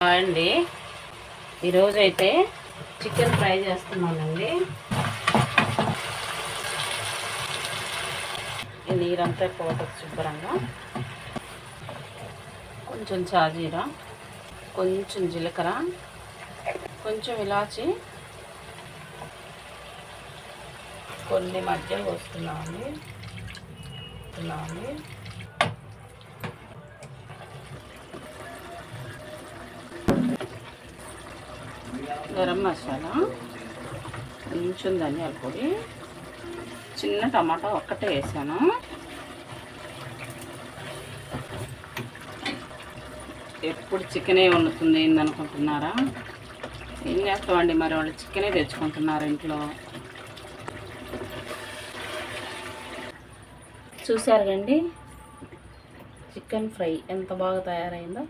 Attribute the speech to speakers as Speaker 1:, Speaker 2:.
Speaker 1: అండి ఈరోజైతే chicken fry చేస్తున్నానండి. నీరంతా పోతుంది శుభ్రంగా. కొంచెం చాజీరా, కొంచెం జీలకర్ర, కొంచెం ఇలాచి, కొన్ని మధ్య పోస్తున్నామండి. గరం మసాలా, కొంచెం ధనియాల పొడి, చిన్న టమాటా ఒక్కటే వేసాను. ఎప్పుడు చికెనే వండుతుంది ఏందనుకుంటున్నారా? ఏం చేస్తామండి, మరి వాళ్ళు చికెనే తెచ్చుకుంటున్నారు ఇంట్లో. చూసారు కండి చికెన్ ఫ్రై ఎంత బాగా తయారైందో.